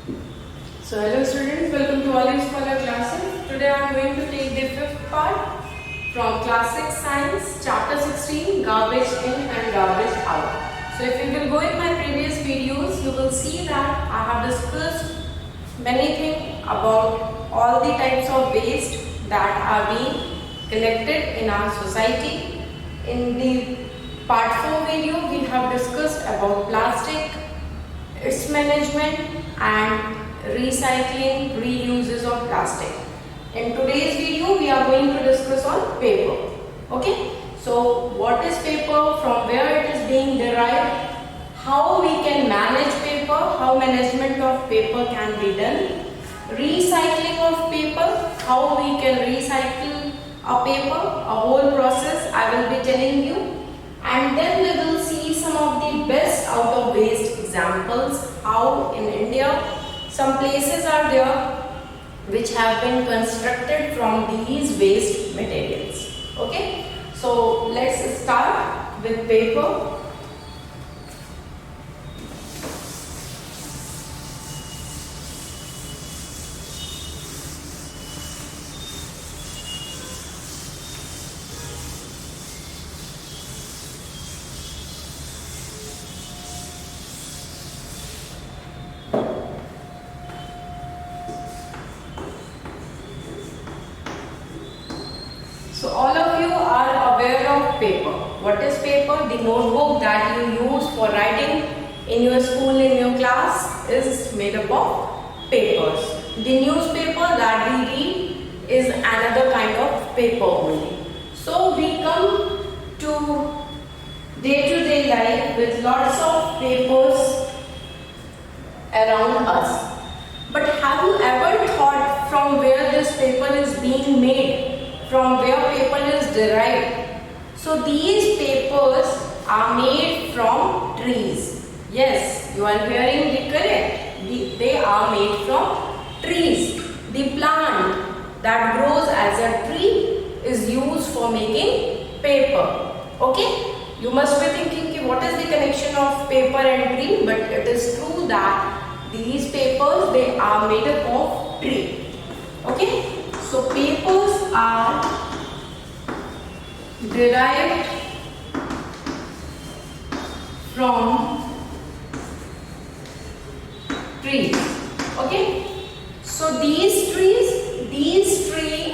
So hello students, welcome to all your scholar classes. Today I am going to take the fifth part from class 6 science chapter 16 garbage in and garbage out. So if you will go in my previous videos, you will see that I have discussed many things about all the types of waste that are being collected in our society. In the part 4 video we have discussed about plastic, its management and recycling, reuses of plastic. In today's video we are going to discuss on paper. Okay, so what is paper, from where it is being derived, how we can manage paper, how management of paper can be done, recycling of paper, how we can recycle a paper, a whole process I will be telling you, and then we will see some of the best out of waste examples, how in India some places are there which have been constructed from these waste materials. Okay, so let's start with paper. So all of you are aware of paper. What is paper? The notebook that you use for writing in your school, in your class is made up of papers. The newspaper that we read is another kind of paper only. So we come to day-to-day life with lots of papers around us. But have you ever thought from where this paper is being made? From where paper is derived? So these papers are made from trees. Yes, you are hearing the correct. They are made from trees. The plant that grows as a tree is used for making paper. Okay? You must be thinking what is the connection of paper and tree, but it is true that these papers, they are made up of tree. Okay? So papers are derived from trees. Okay? So these trees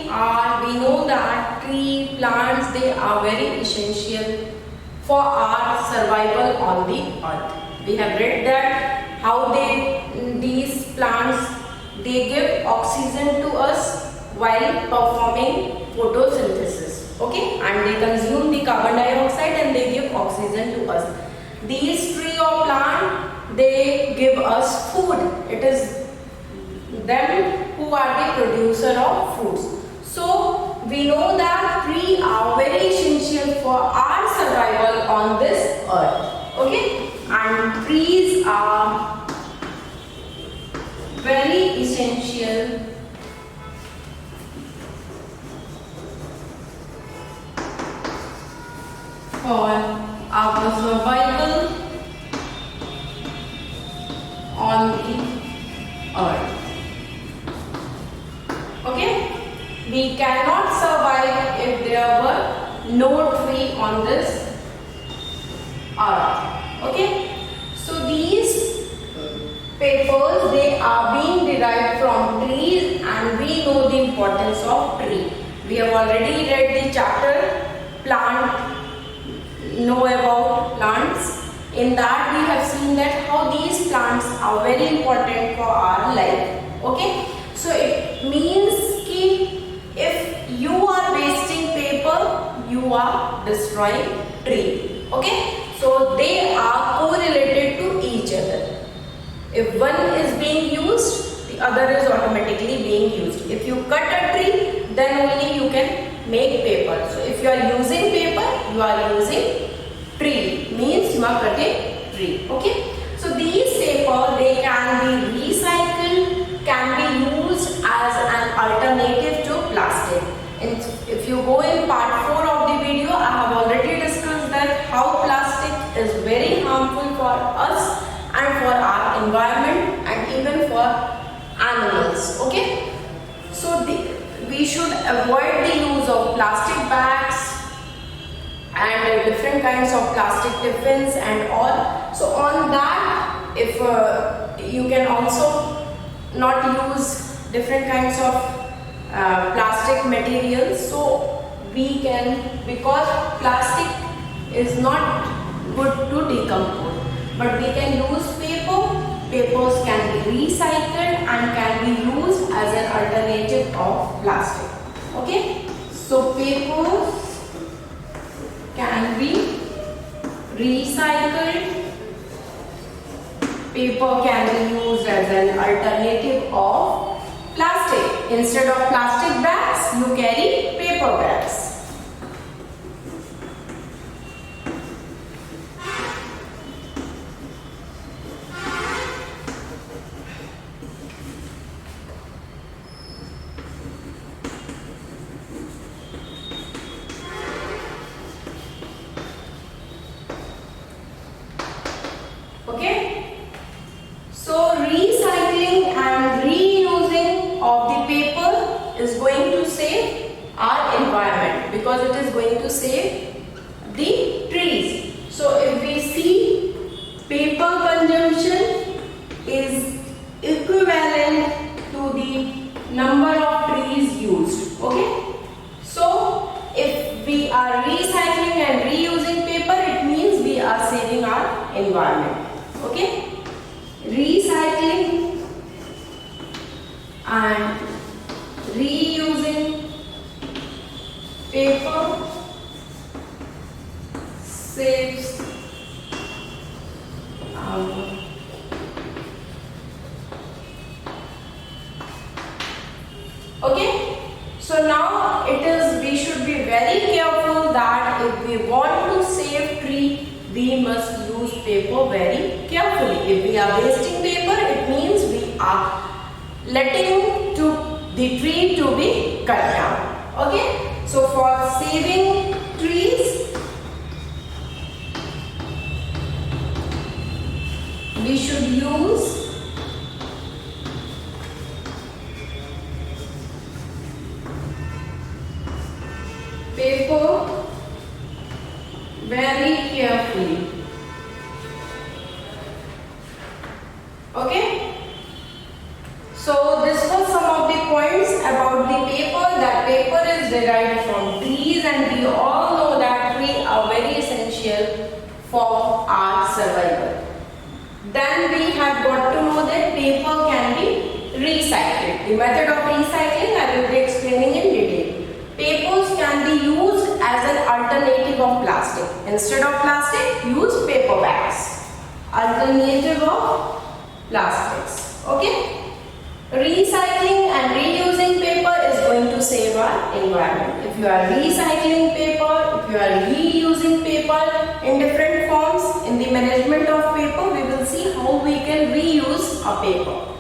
are, we know that tree plants, they are very essential for our survival on the earth. We have read that how these plants, they give oxygen to us while performing photosynthesis. Okay, and they consume the carbon dioxide and they give oxygen to us. These tree or plant, they give us food. It is them who are the producer of foods. So we know that trees are very essential for our survival on this earth. Okay, and trees are very essential for our survival on the earth. Okay, we cannot survive if there were no tree on this earth. Okay, so these papers, they are being derived from trees, and we know the importance of tree. We have already read the chapter plant, know about plants. In that we have seen that how these plants are very important for our life. Okay, so it means ki if you are wasting paper, you are destroying tree. Okay, so they are correlated to each other. If one is being used, the other is automatically being used. If you cut a tree, then only you can make paper. So if you are using paper, you are using tree, means you are cutting tree. Okay, so these paper, they can be recycled, can be used as an alternative to plastic. And if you go in part 4 of the video, I have already discussed that how plastic is very harmful for us and for our environment and even for animals. Okay, so we should avoid the use of plastic bags and different kinds of plastic tiffins and all. So on that, if you can also not use different kinds of plastic materials, so we can, because plastic is not good to decompose, but we can use paper. Papers can be recycled and can be used as an alternative of plastic. Okay, so papers can be recycled. Paper can be used as an alternative of plastic. Instead of plastic bags, you carry paper bags. Okay, so recycling and reusing of the paper is going to save our environment, because it is going to save the trees. So if we see, paper consumption is equivalent to the number of trees used. Okay, so if we are recycling and reusing paper, it means we are saving our environment. Okay, recycling and reusing paper saves our okay. So now we should be very careful that if we want to save tree, we must use paper very carefully. If we are wasting paper, it means we are letting the tree to be cut down. Okay, so for saving trees, we should use paper very carefully. Okay, so this was some of the points about the paper, that paper is derived from trees, and we all know that trees are very essential for our survival. Then we have got to know that paper can be recycled. The method of recycling I will be explaining in detail. Papers can be used as an alternative of plastic. Instead of plastic, use paper bags. Alternative of plastics. Okay? Recycling and reusing paper is going to save our environment. If you are recycling paper, if you are reusing paper in different forms, in the management of paper, we will see how we can reuse a paper.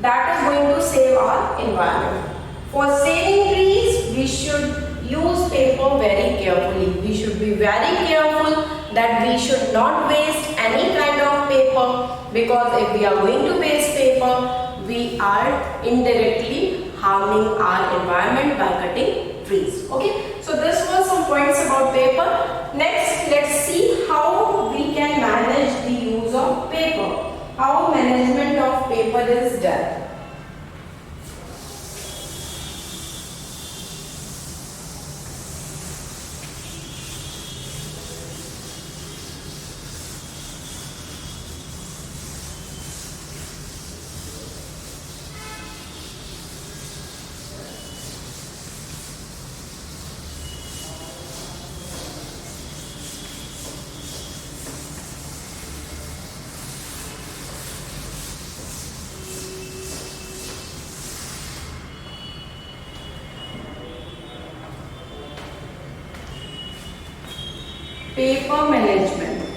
That is going to save our environment. For saving trees, we should use paper very carefully. We should be very careful that we should not waste any kind of paper, because if we are going to waste paper, we are indirectly harming our environment by cutting trees. Okay, so this was some points about paper. Next, let's see how we can manage the use of paper. How management of paper is done. Paper management.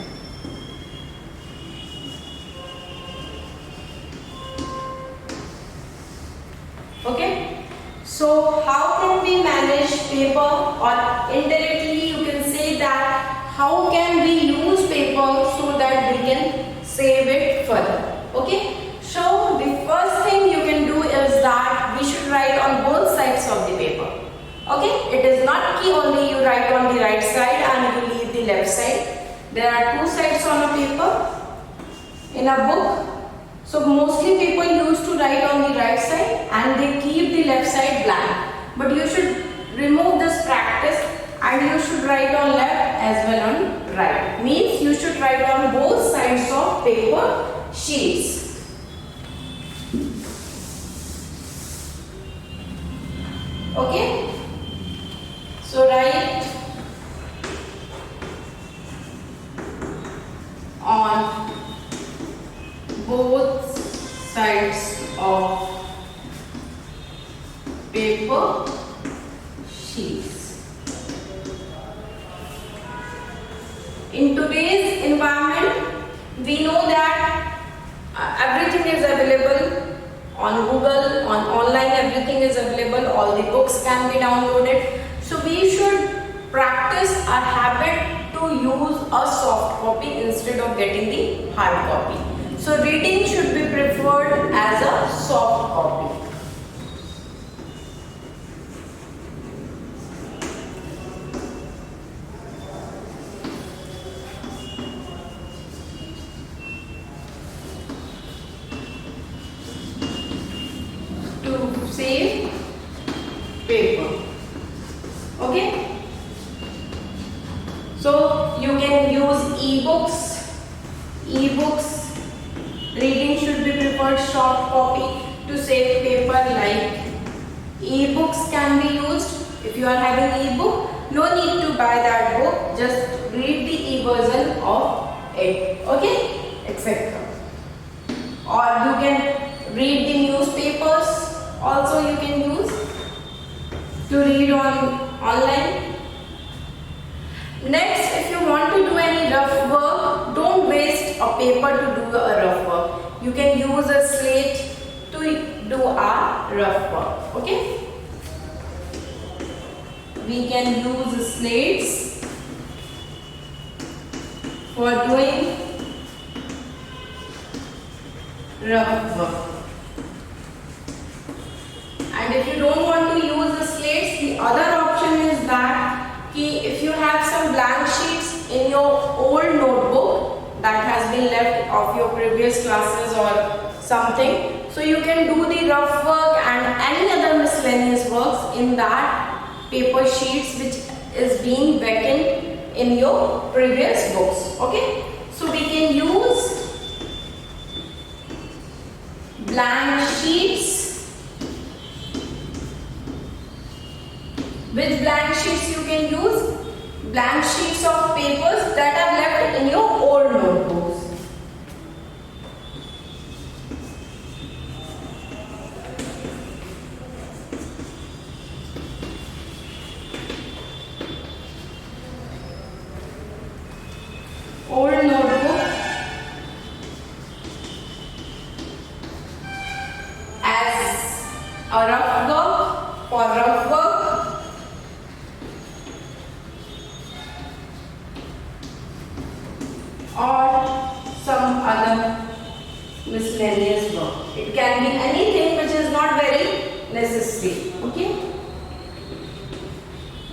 Okay, so how can we manage paper, or indirectly you can say that how can we use paper so that we can save it further. Okay, so the first sides of the paper. Okay, it is not key only you write on the right side and you leave the left side. There are two sides on a paper in a book. So mostly people used to write on the right side and they keep the left side blank. But you should remove this practice and you should write on left as well on right. Means you should write on both sides of paper sheets. Okay. So write on both sides of paper sheets. In today's environment, we know that everything is available on Google, on online everything is available, all the books can be downloaded. So we should practice a habit to use a soft copy instead of getting the hard copy. So reading should be preferred as a soft copy. To save paper. Okay. So you can use e-books. E-books, reading should be preferred soft copy to save paper. Like e-books can be used. If you are having e-book, no need to buy that book. Just read the e-version of it. Okay, etc. Or you can read the newspapers. Also you can use to read online. Next, if you want to do any rough work, don't waste a paper to do a rough work. You can use a slate to do a rough work. Okay? We can use slates for doing rough work. And if you don't want to use the slates, the other option is that if you have some blank sheets in your old notebook that has been left of your previous classes or something, so you can do the rough work and any other miscellaneous works in that paper sheets which is being vacant in your previous books. Okay, so we can use blank sheets. Which blank sheets you can use? Blank sheets of papers that are left in your old notebooks. Old notebook as a rough work, for rough work. Or some other miscellaneous work. It can be anything which is not very necessary. Okay?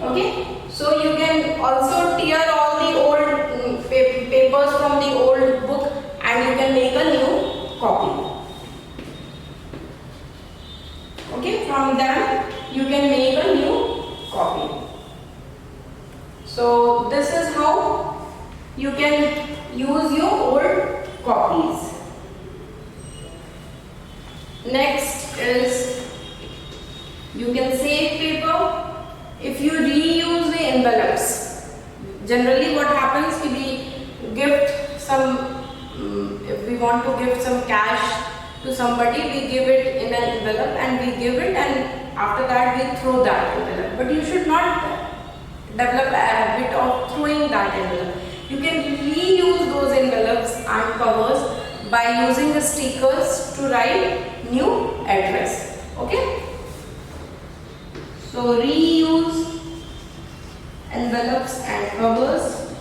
Okay? So you can also tear all the old papers from the old book and you can make a new copy. Okay? From them you can make a new copy. So this is how you can use your old copies. Next is you can save paper if you reuse the envelopes. Generally what happens is we gift some, if we want to give some cash to somebody, we give it in an envelope and we give it, and after that we throw that envelope. But you should not develop a habit of throwing that envelope. You can reuse those envelopes and covers by using the stickers to write new address. Okay? So reuse envelopes and covers.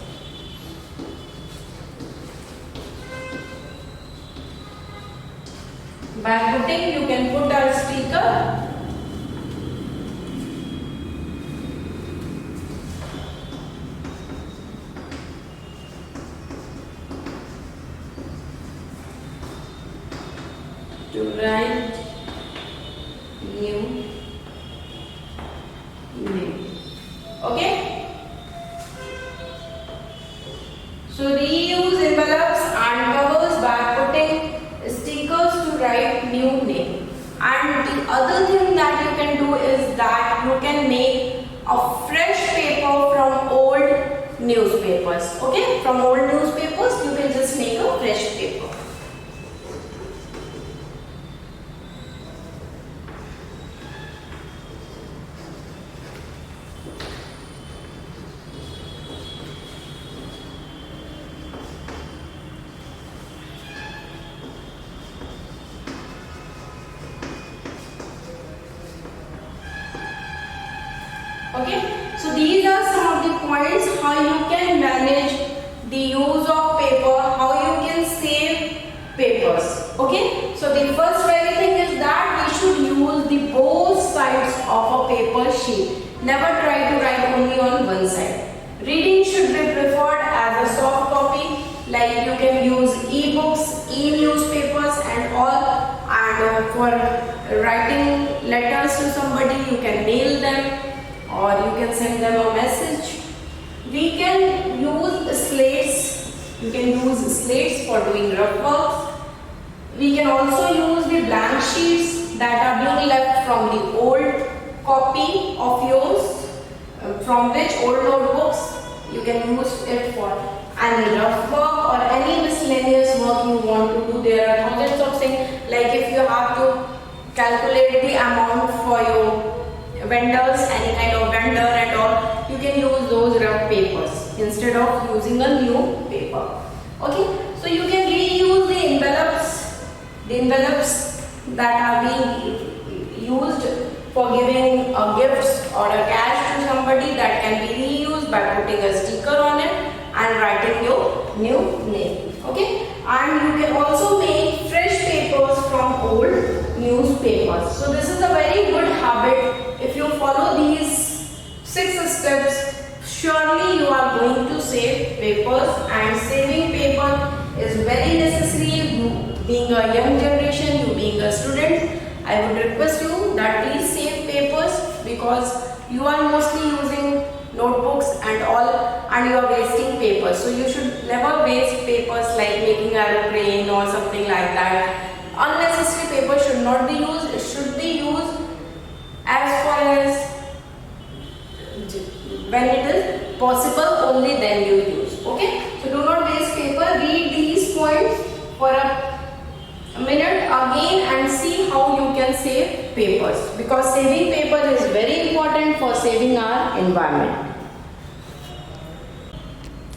By putting, you can put a sticker to write new name. Okay? So reuse envelopes and covers by putting stickers to write new name. And the other thing that you can do is that you can make a fresh paper from old newspapers. Okay? From old newspapers you can just make a fresh paper. Okay, so these are some of the points how you can manage the use of paper, how you can save papers. Okay, so the first very thing is that we should use the both sides of a paper sheet. Never try to write only on one side. Reading should be preferred as a soft copy, like you can use e-books, e-newspapers and all. And for writing letters to somebody, you can mail them, or you can send them a message. We can use slates. You can use slates for doing rough works. We can also use the blank sheets that are being left from the old copy of yours, from which old notebooks. You can use it for any rough work or any miscellaneous work you want to do. There are thousands of things, like if you have to calculate the amount for your vendors, any kind of vendor and all, you can use those rough papers instead of using a new paper. Okay, so you can reuse the envelopes that are being used for giving a gift or a cash to somebody, that can be reused by putting a sticker on it and writing your new name. Okay, and you can also make fresh papers from old newspapers. So this is a very good habit. If you follow these 6 steps, surely you are going to save papers, and saving paper is very necessary. You being a young generation, you being a student, I would request you that please save papers, because you are mostly using notebooks and all, and you are wasting papers. So you should never waste papers like making aeroplane or something like that. Unnecessary paper should not be used. It should be used as far as when it is possible, only then you use. Okay, so do not waste paper. Read these points for a minute again and see how you can save papers, because saving paper is very important for saving our environment.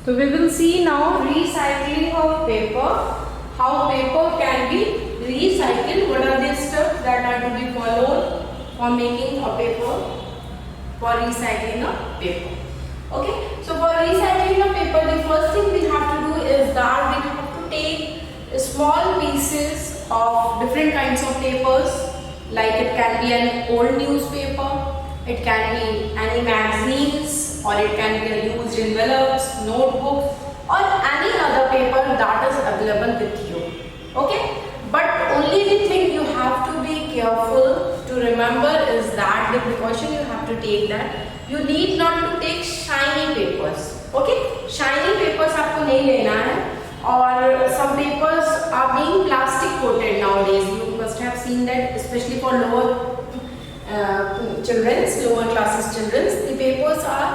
So we will see now recycling of paper, how paper can be recycled. What are the steps that are to be followed for making a paper, for recycling a paper. Okay, so for recycling a paper, the first thing we have to do is that we have to take small pieces of different kinds of papers, like it can be an old newspaper, it can be any magazines, or it can be a used envelopes, notebooks, or any other paper that is available with you. Okay, but only the thing you have to be careful to remember is that the precaution you have to take, that you need not to take shiny papers. Okay, shiny papers आपको नहीं लेना है. Or some papers are being plastic coated nowadays. You must have seen that, especially for lower lower classes children, the papers are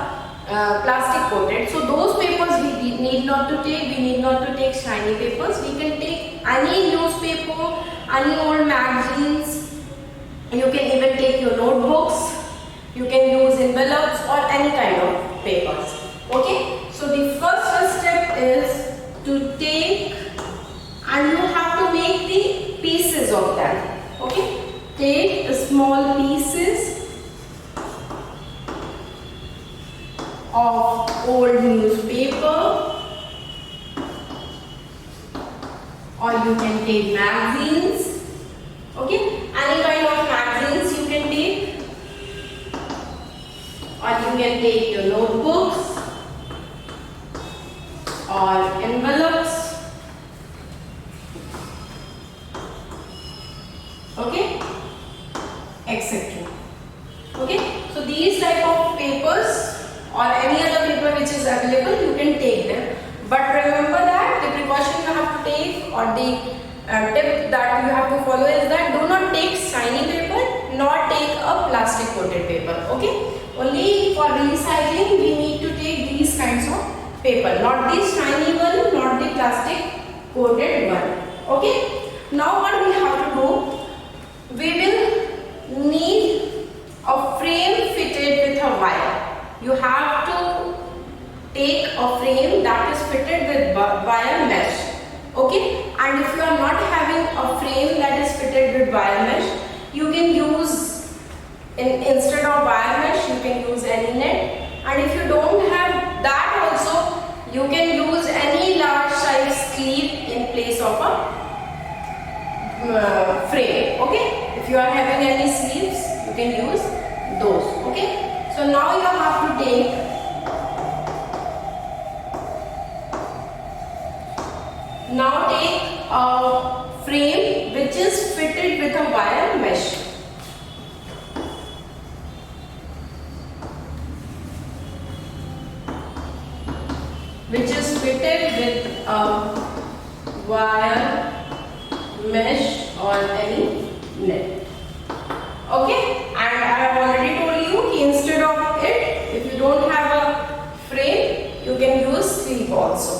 plastic coated. So those papers we need not to take. We need not to take shiny papers. We can take any newspaper, any old magazines. You can even take your notebooks. You can use envelopes or any kind of papers. Okay. So the first step is to take, and you have to make the pieces of them. Okay, take small pieces of old newspaper, or you can take magazines. Okay, any kind of magazines you can take, or you can take your notebooks or envelopes, Okay, etc. Okay, so these type of papers or any other paper which is available, you can take them. But remember that the precaution you have to take or the tip that you have to follow is that do not take shiny paper nor take a plastic coated paper. Okay, only for recycling we need to take these kinds of paper, not the shiny one, not the plastic coated one. Okay, now what we have to do, we will need a frame fitted with a wire. You have to take a frame that is fitted with wire mesh. Okay, and if you are not having a frame that is fitted with wire mesh, you can use instead of wire mesh you can use any net, and if you don't have that also you can use any large size sleeve in place of a frame. Okay, if you are having any sleeves you can use those. Okay, so now you have to take a frame which is fitted with a wire mesh. Which is fitted with a wire mesh or any net. Okay, and I have already told you instead of it, if you don't have a frame, you can use sleeve also.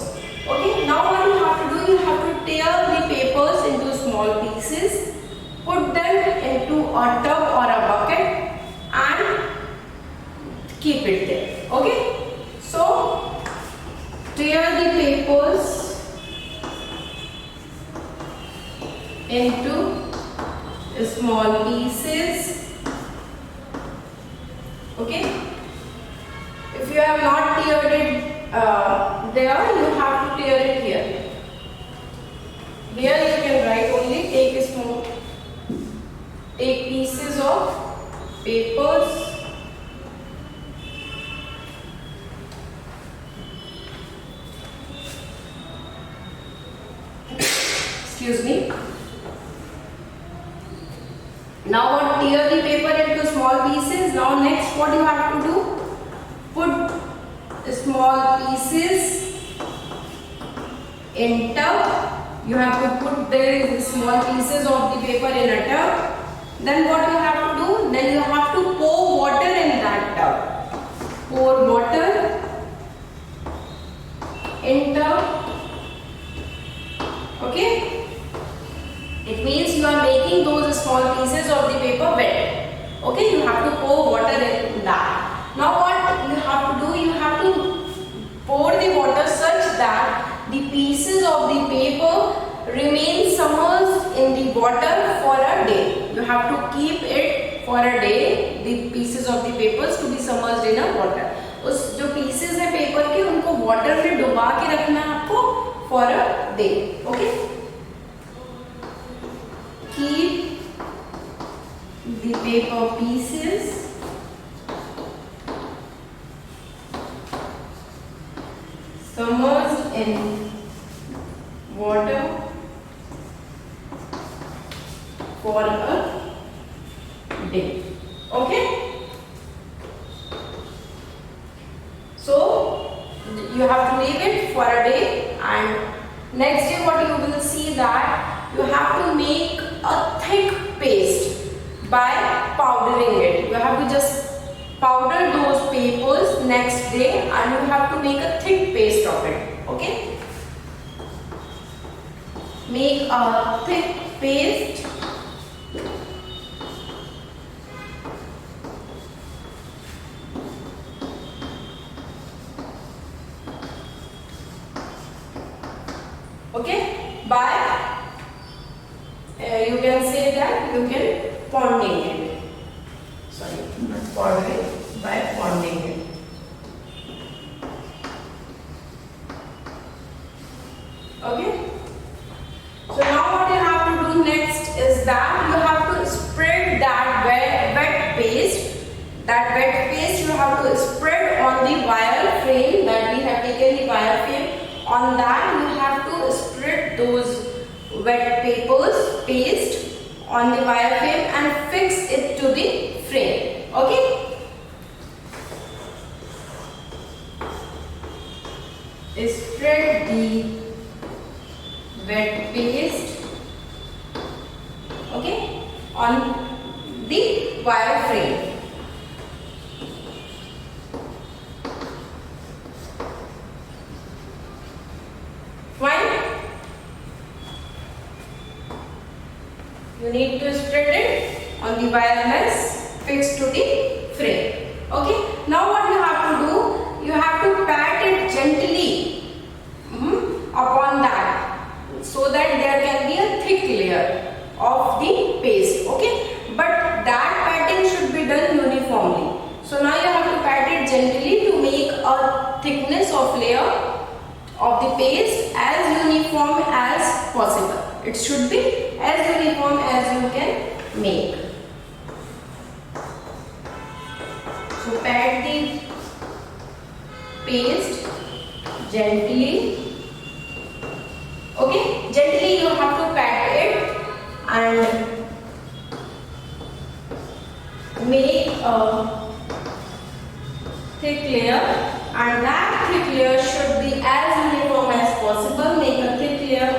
Okay, now what you have to do, you have to tear the papers into small pieces, put them into a tub or a bucket and keep it there. Okay, so tear the papers into small pieces. Okay, if you have not teared it there, you have to tear it here. Here you can write only take pieces of papers excuse me. Now what, tear the paper into small pieces. Now next what you have to do, put small pieces in tub. You have to put the small pieces of the paper in a tub. Then what you have to do, then you have to pour water in that tub. Pour water in tub. Okay, it means you are making those small pieces of the paper wet. Okay, you have to pour water in that. Now what you have to do, you have to pour the water such that the pieces of the paper remain submerged in the water for a day. You have to keep it for a day, the pieces of the papers to be submerged in a water. उस जो pieces है paper के उनको water में डुबा के रखना है आपको for a day. Okay? Keep the paper pieces submerged in water for a day. Okay, so you have to leave it for a day, and next day what you will see that you have to make a thick paste by powdering it. You have to just powder those papers next day and you have to make a thick paste of it. Okay, make a thick paste okay by you can say that you can ponding it, sorry not powdering, by ponding it. Okay, so now what you have to do next is that you have to spread that wet paste. That wet paste you have to spread on the wire frame that we have taken the wire frame. On that you have to spread those wet papers paste on the wire frame and fix it to the frame. Okay. Spread the wet paste, okay, on the wire frame. Fine. You need to spread it on the wire mesh fixed to the frame. Okay. Now what you have to do? You have to pat it gently upon that, so that there can be a thick layer of the paste. Okay. But that patting should be done uniformly. So now you have to pat it gently to make a thickness of layer of the paste as uniform as possible. It should be as uniform as you can make. So pat the paste gently. Okay, gently you have to pat it and make a thick layer, and that thick layer should be as uniform as possible. Make a thick layer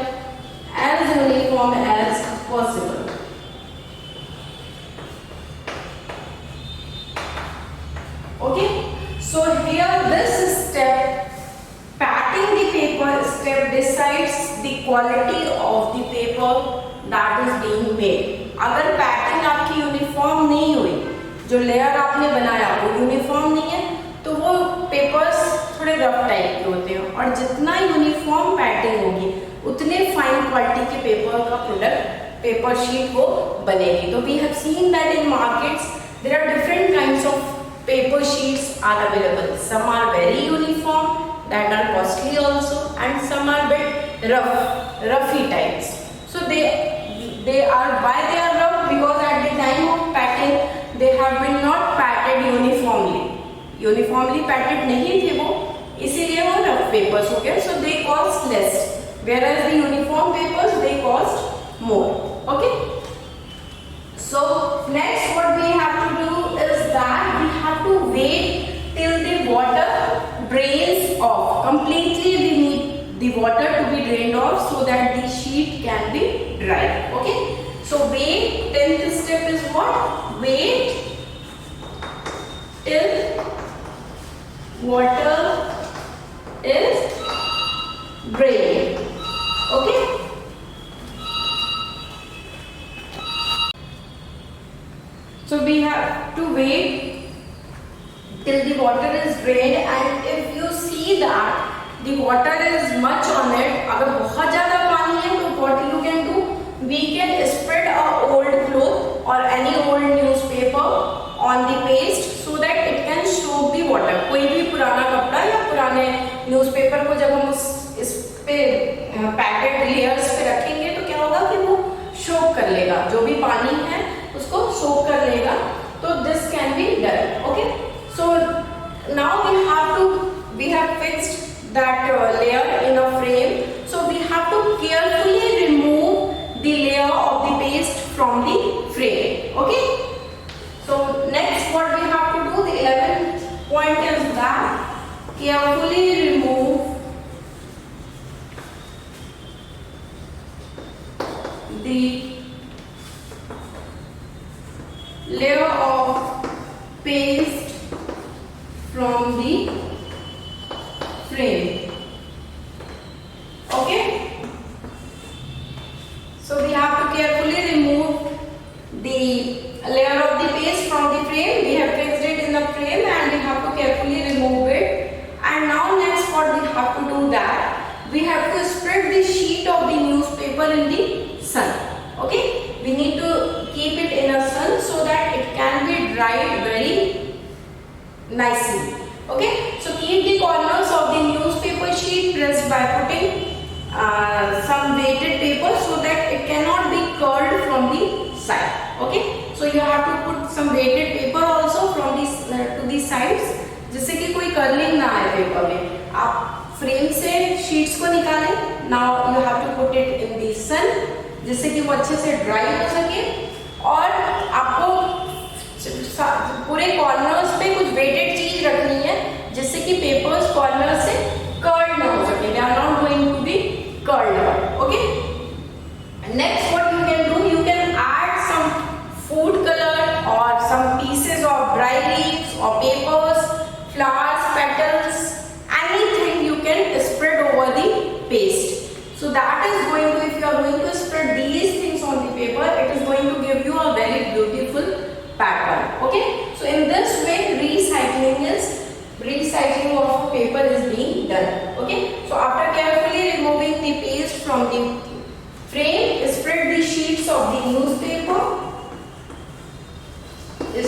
as uniform as possible. Okay, so here this step, patting the paper step, decides the quality of the paper that is being made. अगर patting आपकी uniform नहीं हुई, जो layer आपने बनाया वो uniform नहीं है, तो वो पेपर्स थोड़े रफ टाइप के होते हैं, और जितना यूनिफॉर्म पैटिंग होगी उतने फाइन क्वालिटी के पेपर का प्रोडक्ट पेपर शीट वो बनेगी. तो we have seen that in markets there are different kinds of paper sheets are available. Some are very uniform, that are costly also, and some are bit roughy types. So they are, why they are rough? Because at the time of patting they have been not patted uniformly. Uniformly patted नहीं थे वो, इसीलिए वो rough papers हो गए. So they cost less, whereas the uniform papers they cost more. Okay. So next what we have to do is that we have to wait till the water drains off. Completely we need the water to be drained off so that the sheet can be dry. Okay. So wait, 10th step is what? Wait till water is drained. Okay. So we have to wait till the water is drained, and if you see that the water is much on it, अगर बहुत ज़्यादा पानी है तो what you can do? We can spread a old cloth or any old newspaper on the paste so that it can soak the water. कोई भी पुराना कपड़ा या पुराने न्यूज़पेपर को जब हम इस पे पैकेट लेयर्स पे रखेंगे तो क्या होगा कि वो सोक कर लेगा, जो भी पानी है उसको सोक कर लेगा. तो this can be done. Okay. So now we have fixed that layer in a frame. So we have to carefully remove the layer of the paste from the frame. Okay. So next what we have to do, the 11th point is that carefully remove the layer of paste from the frame. Okay. So we have to carefully remove the layer of the paste from the frame. We have fixed it in the frame and we have to carefully remove it. And now next what we have to do, that we have to spread the sheet of the newspaper in the sun. Okay. We need to keep it in a sun so that it can be dried very nicely. Okay. So keep the corners of the newspaper sheet pressed by putting some weighted paper so that it cannot be curled from the side. Okay. So you have to put some weighted paper also from this to the sides, जिससे कि कोई curling ना आए paper में. आप frame से sheets को निकालें. Now you have to put it in the sun जिससे कि वो अच्छे से ड्राई हो सके पूरे कॉर्नर्स पे कुछ वेटेड चीज रखनी है जिससे कि पेपर्स कॉर्नर से कर्ल ना हो सके, they are not going to be curled. Okay, next what you can do, you can add some food color or some pieces of dry leaves or papers, flowers, petals, anything you can spread over the paste. So that is going to, if you are going to spread these things on the paper, it is going to give you a very beautiful pattern. Okay, so in this way recycling of paper is being done. Okay, so after carefully removing the paste from the frame, spread the sheets of the newspaper.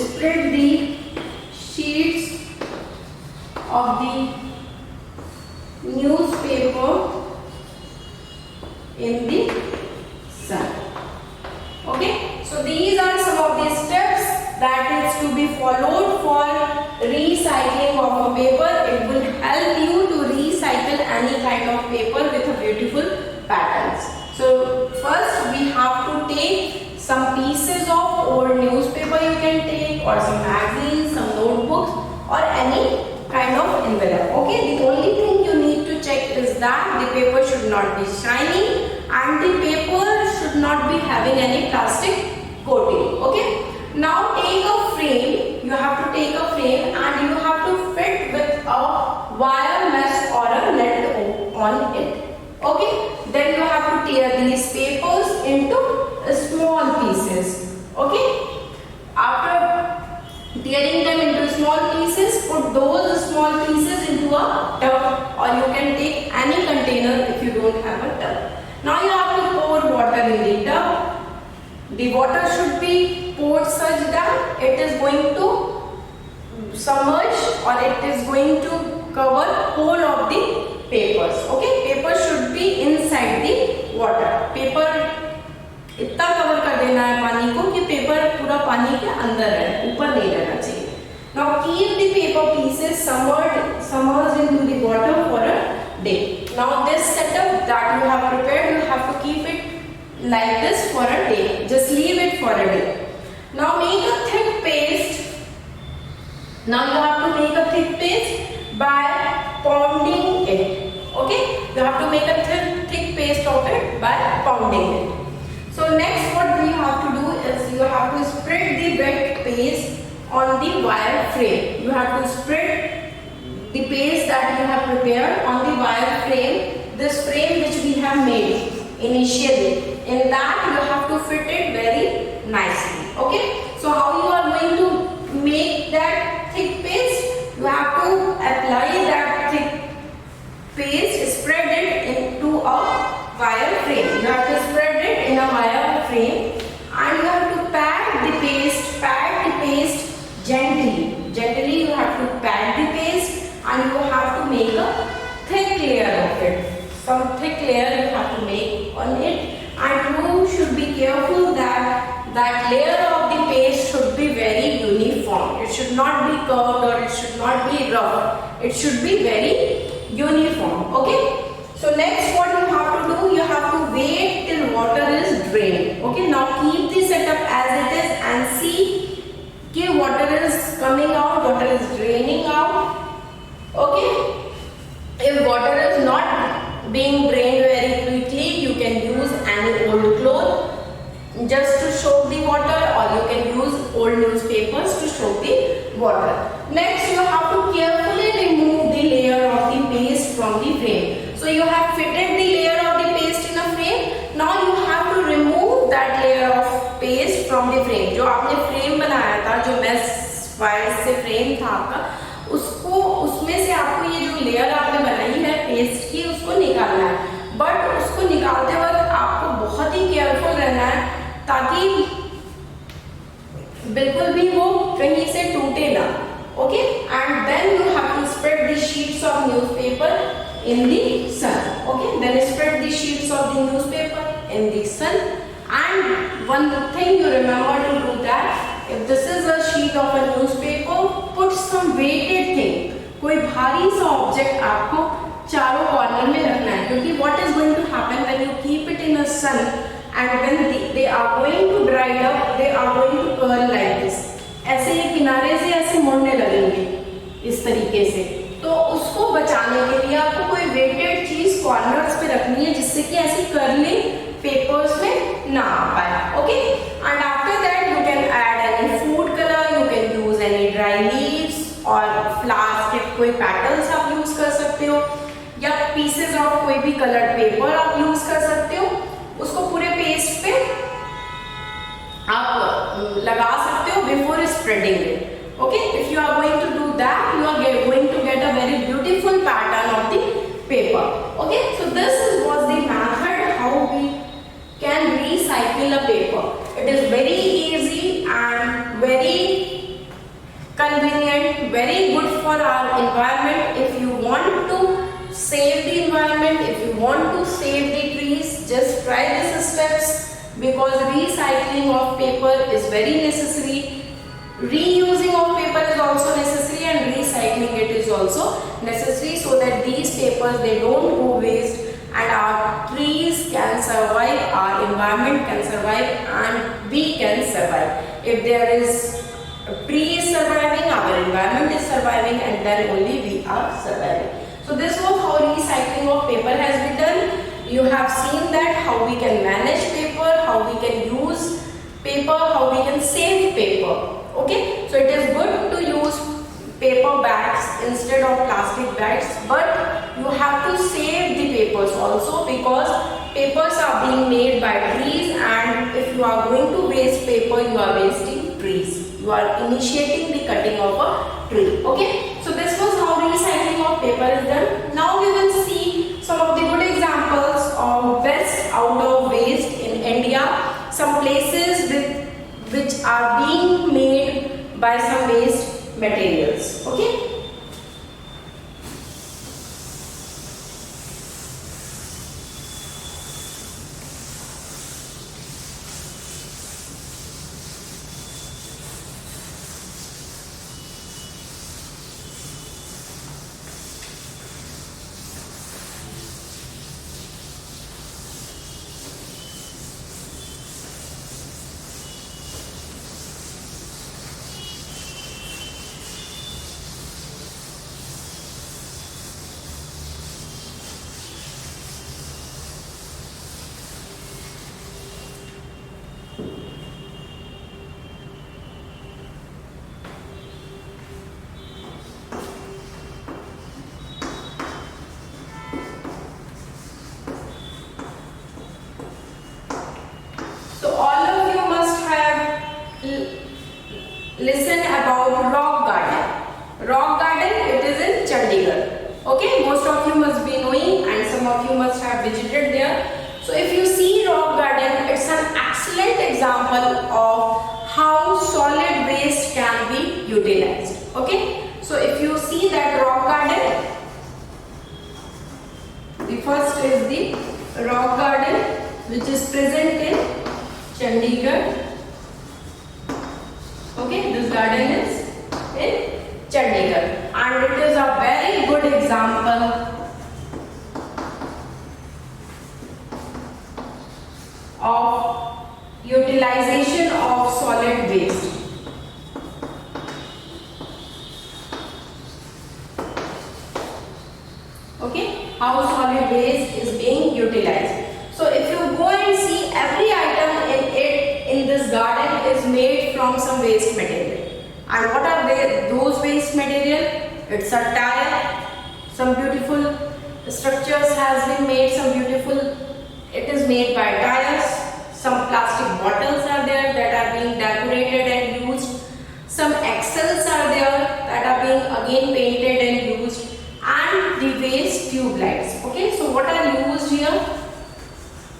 Spread the sheets of the newspaper in the sun. Okay, so these are some of the steps that needs to be followed for recycling of a paper. It will help you to recycle any kind of paper with a beautiful patterns. So first we have to take some pieces of old newspaper, you can take, or some magazines, some notebooks, or any kind of envelope. Okay, the only thing you need to check is that the paper should not be shiny and the paper should not be having any plastic coating. Okay, now take a frame, you have to take a frame and you have to fit with a wire mesh or a net on it. Okay, then you have to tear these papers into small pieces. Okay, after tearing them into small pieces, put those small pieces into a tub, or you can take any container if you don't have a tub. Now you have to pour water in the tub. The water should be poured such that it is going to submerge or it is going to cover whole of the papers. Okay, paper should be inside the water. Paper इतना cover कर देना है पानी को कि paper पूरा पानी के अंदर है, ऊपर नहीं रहना चाहिए. Now keep the paper pieces submerged into the water for a day. Now this setup that you have prepared, you have to keep it like this for a day. Just leave it for a day. Now make a thick paste. Now you have to make a thick paste by pounding it. Okay, you have to make a thick paste of it by pounding it. So next what we have to do is you have to spread the wet paste on the wire frame. You have to spread the paste that you have prepared on the wire frame, this frame which we have made initially. In that you have to fit it very nicely. Okay, so how you are going to make that thick paste? You have to apply that thick paste, spread it into a wire frame. You have to spread it in a wire frame and you have to pat the paste gently. Gently you have to pat the paste and you have to make a thick layer of it. Some thick layer you have to make on it, and you should be careful that that layer of the paste should be very uniform. It should not be curved or it should not be rough. It should be very uniform. Okay, so next what you have to do, you have to wait till water is drained. Okay, now keep the setup as it is and see कि water is coming out, water is draining out. Okay, if water is not being drained very quickly, you can use any old cloth just to soak the water, or you can use old newspapers to soak the water. Next you have to carefully remove the layer of the paste from the frame. So you have fitted the layer of the paste in a frame. Now you have to remove that layer of paste from the frame. जो आपने frame बनाया था, जो mesh wire से frame था आपका, उसको उसमें से आपको ये जो layer आपने बनाई है paste की, उसको निकालना है. बट उसको निकालते वक्त आपको बहुत ही केयरफुल रहना है ताकि बिल्कुल भी वो कहीं से टूटे ना. Okay, and then you have to spread the sheets of newspaper in the sun. Okay, then spread the sheets of the newspaper in the sun. And one thing you remember to do that if this is a sheet of a newspaper, put some weighted thing. कोई भारी सा object आपको चारों corner में रखना है, क्योंकि what is going to happen when you keep it in the sun and when they are going to dry up, they are going to curl like this. ऐसे ये किनारे से ऐसे इस तरीके से, तो उसको बचाने के लिए आपको कोई वेटेड चीज कॉर्नर्स पे रखनी है जिससे कि ऐसी कर्लिंग पेपर्स में ना आ पाए. Okay, and after that you can add any food colour, you can use any dry leaves और फ्लावर्स के कोई पेटल्स आप यूज कर सकते हो, या पीसेस ऑफ कोई भी कलर्ड पेपर आप यूज कर सकते हो. उसको पूरे पेस्ट पे आप लगा सकते हो before spreading it. Okay, if you are going to do that, you are going to get a very beautiful pattern of the paper. Okay, so this was the method how we can recycle a paper. It is very easy and very convenient, very good for our environment. If you want to save the environment, if you want to save the trees, just try these steps, because recycling of paper is very necessary. Reusing of paper is also necessary, and recycling it is also necessary, so that these papers, they don't go waste and our trees can survive, our environment can survive, and we can survive. If there is a tree is surviving, our environment is surviving, and then only we are surviving. So this was how recycling of paper has been done. You have seen that how we can manage paper, how we can use paper, how we can save paper. Okay, so it is good to use paper bags instead of plastic bags, but you have to save the papers also, because papers are being made by trees, and if you are going to waste paper, you are wasting trees. You are initiating the cutting of a tree. Okay, so this was how recycling of paper is done. Now we will see some of the good examples of best out of waste in India, some places which are being made by some waste materials. Okay, listen about rock garden. Rock garden, it is in Chandigarh. Okay, most of you must be knowing, and some of you must have visited there. So if you see rock garden, it's an excellent example of how solid waste can be utilized. Okay, so if you see that rock garden, the first is the rock garden which is present in Chandigarh. Okay, this garden is in Chandigarh, and it is a very good example of utilization of solid waste. Okay, how solid waste is being utilized. So if you go and see, every item in this garden is made from some waste material. And what are those waste material? It's a tire. Some beautiful structures has been made. Some beautiful. It is made by tires. Some plastic bottles are there that are being decorated and used. Some axles are there that are being again painted and used. And the waste tube lights. Okay, so what are used here?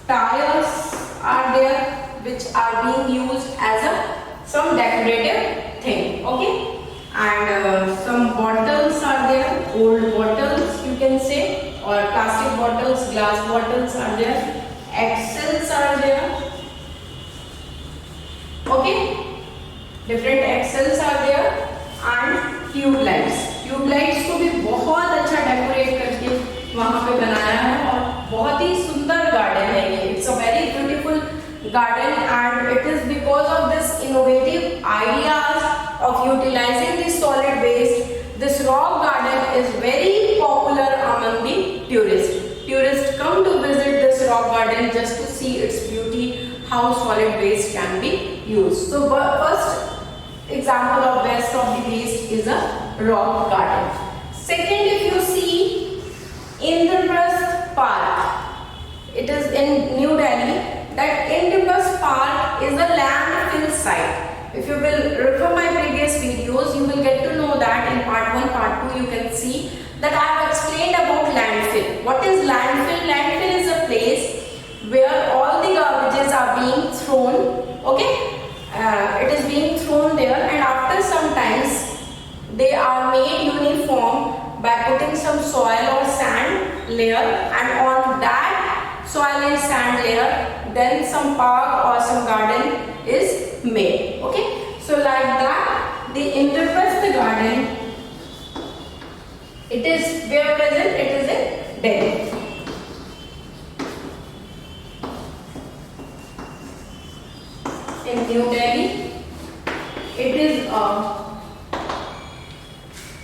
Tires are there which are being used as some decorative thing. Okay, and some bottles are there, old bottles you can say, or plastic bottles, glass bottles are there, axles are there. Okay, different axles are there, and tube lights. Tube lights को भी बहुत अच्छा decorate करके वहाँ पे बनाया है, और बहुत ही सुंदर गार्डन है ये. It's a very beautiful garden, and it is because of this innovative ideas of utilizing the solid waste, this rock garden is very popular among the tourists. Tourists come to visit this rock garden just to see its beauty, how solid waste can be used. So first example of best of the waste is a rock garden. Second, if you see Indraprasth Park, it is in New Delhi. That Indraprasth Park is a landfill site. If you will refer my previous videos, you will get to know that in part 1, part 2 you can see that I have explained about landfill. What is landfill? Landfill is a place where all the garbages are being thrown, okay? It is being thrown there, and after some times they are made uniform by putting some soil or sand layer, and on that soil and sand layer then some park or some garden is made, okay? So like that the Indraprasth garden, it is where present? It is in Delhi. In New Delhi, it is a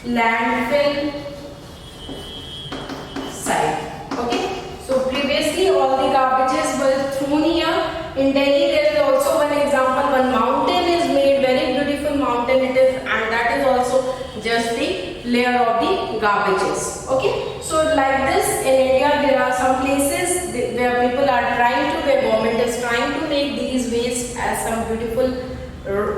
landfill site, okay? So previously all the garbages were thrown here. In Delhi there is also one example, one mountain is made, very beautiful mountain it is, and that is also just the layer of the garbages, okay? So like this in India there are some places where people are trying to, where government is trying to make these waste as some beautiful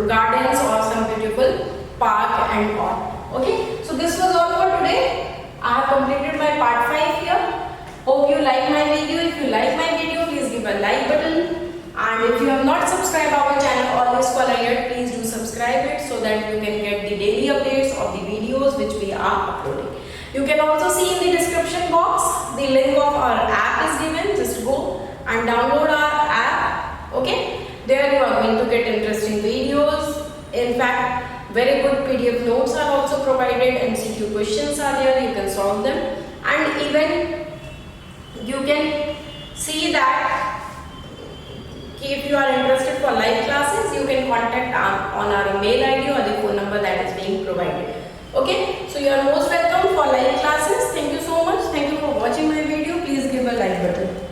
gardens or some beautiful park and all, okay? So this was all for today. I have completed my part 5 here. Hope you like my video. If you like my video, please give a like button. And if you have not subscribed our channel Always Scholar yet, please do subscribe it so that you can get the daily updates of the videos which we are uploading. You can also see in the description box the link of our app is given. Just go and download our app. Okay, there you are going to get interesting videos. In fact, very good PDF notes are also provided. MCQ questions are there. You can solve them, and even you can see that if you are interested for live classes, you can contact on our mail ID or the phone number that is being provided. Okay, so you are most welcome for live classes. Thank you so much. Thank you for watching my video. Please give a like button.